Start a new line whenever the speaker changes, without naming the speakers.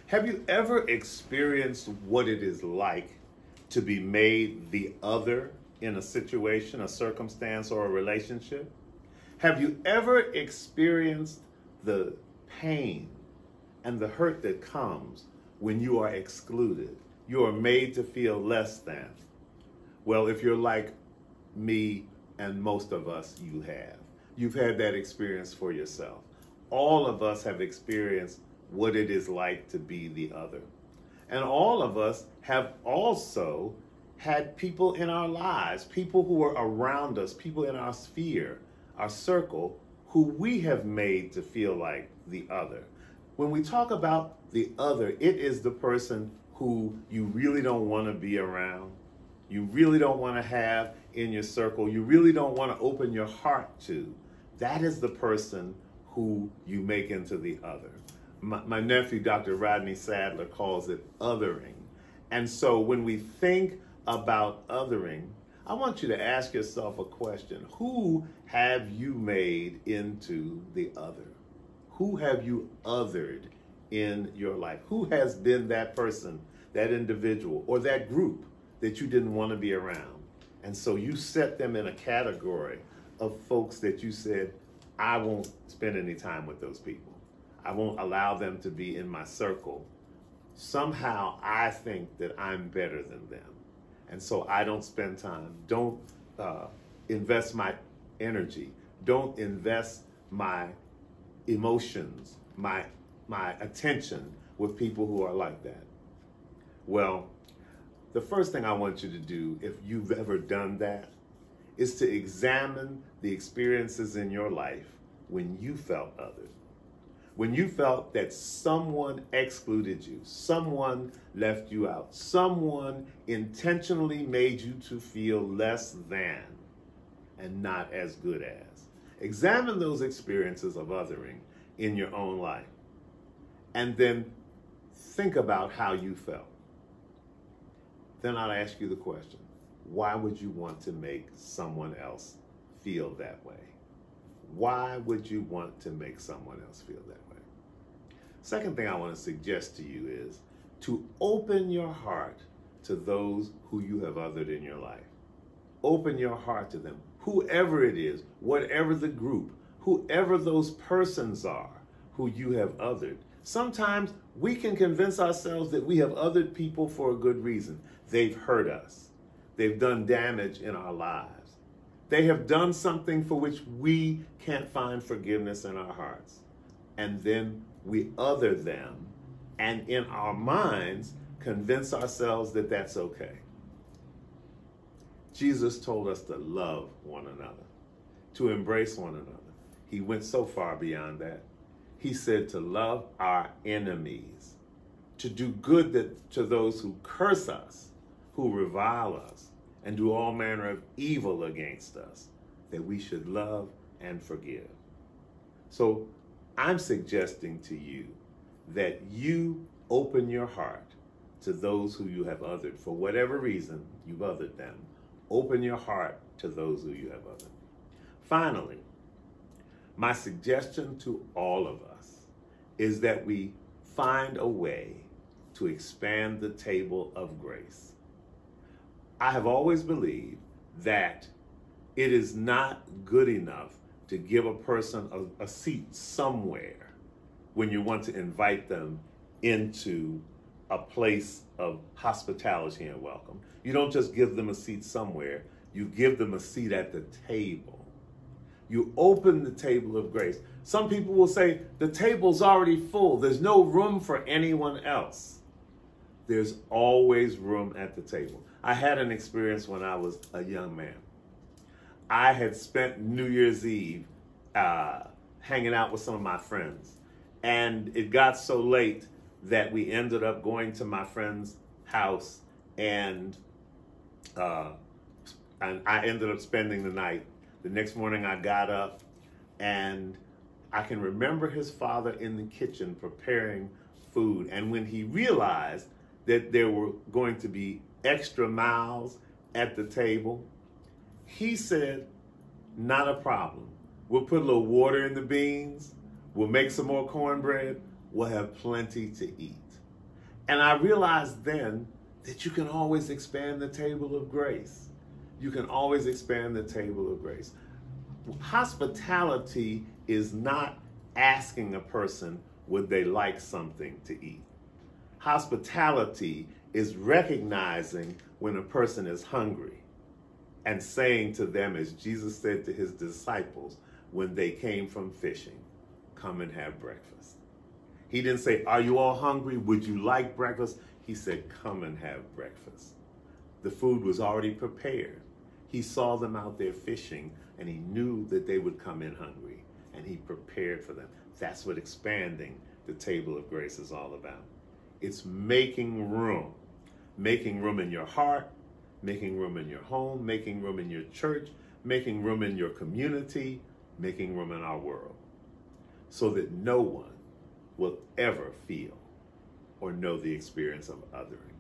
Have you ever experienced what it is like to be made the other in a situation, a circumstance, or a relationship? Have you ever experienced the pain and the hurt that comes when you are excluded? You are made to feel less than. Well, if you're like me and most of us, you have. You've had that experience for yourself. All of us have experienced what it is like to be the other. And all of us have also had people in our lives, people who are around us, people in our sphere, our circle, who we have made to feel like the other. When we talk about the other, it is the person who you really don't want to be around, you really don't want to have in your circle, you really don't want to open your heart to. That is the person who you make into the other. My nephew, Dr. Rodney Sadler, calls it othering. And so when we think about othering, I want you to ask yourself a question. Who have you made into the other? Who have you othered in your life? Who has been that person, that individual, or that group that you didn't want to be around? And so you set them in a category of folks that you said, I won't spend any time with those people. I won't allow them to be in my circle. Somehow I think that I'm better than them. And so I don't spend time, don't invest my energy, don't invest my emotions, my attention with people who are like that. Well, the first thing I want you to do, if you've ever done that, is to examine the experiences in your life when you felt othered. When you felt that someone excluded you, someone left you out, someone intentionally made you to feel less than and not as good as. Examine those experiences of othering in your own life. And then think about how you felt. Then I'll ask you the question, why would you want to make someone else feel that way? Why would you want to make someone else feel that way? Second thing I want to suggest to you is to open your heart to those who you have othered in your life. Open your heart to them, whoever it is, whatever the group, whoever those persons are who you have othered. Sometimes we can convince ourselves that we have othered people for a good reason. They've hurt us. They've done damage in our lives. They have done something for which we can't find forgiveness in our hearts. And then we other them, and in our minds, convince ourselves that that's okay. Jesus told us to love one another, to embrace one another. He went so far beyond that. He said to love our enemies, to do good to those who curse us, who revile us, and do all manner of evil against us, that we should love and forgive. So I'm suggesting to you that you open your heart to those who you have othered. For whatever reason you've othered them, open your heart to those who you have othered. Finally, my suggestion to all of us is that we find a way to expand the table of grace. I have always believed that it is not good enough to give a person a seat somewhere when you want to invite them into a place of hospitality and welcome. You don't just give them a seat somewhere, you give them a seat at the table. You open the table of grace. Some people will say, the table's already full, there's no room for anyone else. There's always room at the table. I had an experience when I was a young man. I had spent New Year's Eve hanging out with some of my friends. And it got so late that we ended up going to my friend's house, and I ended up spending the night. The next morning I got up, and I can remember his father in the kitchen preparing food. And when he realized that there were going to be extra mouths at the table, he said, not a problem. We'll put a little water in the beans. We'll make some more cornbread. We'll have plenty to eat. And I realized then that you can always expand the table of grace. You can always expand the table of grace. Hospitality is not asking a person would they like something to eat. Hospitality is recognizing when a person is hungry and saying to them, as Jesus said to his disciples when they came from fishing, come and have breakfast. He didn't say, are you all hungry? Would you like breakfast? He said, come and have breakfast. The food was already prepared. He saw them out there fishing, and he knew that they would come in hungry, and he prepared for them. That's what expanding the table of grace is all about. It's making room in your heart, making room in your home, making room in your church, making room in your community, making room in our world, so that no one will ever feel or know the experience of othering.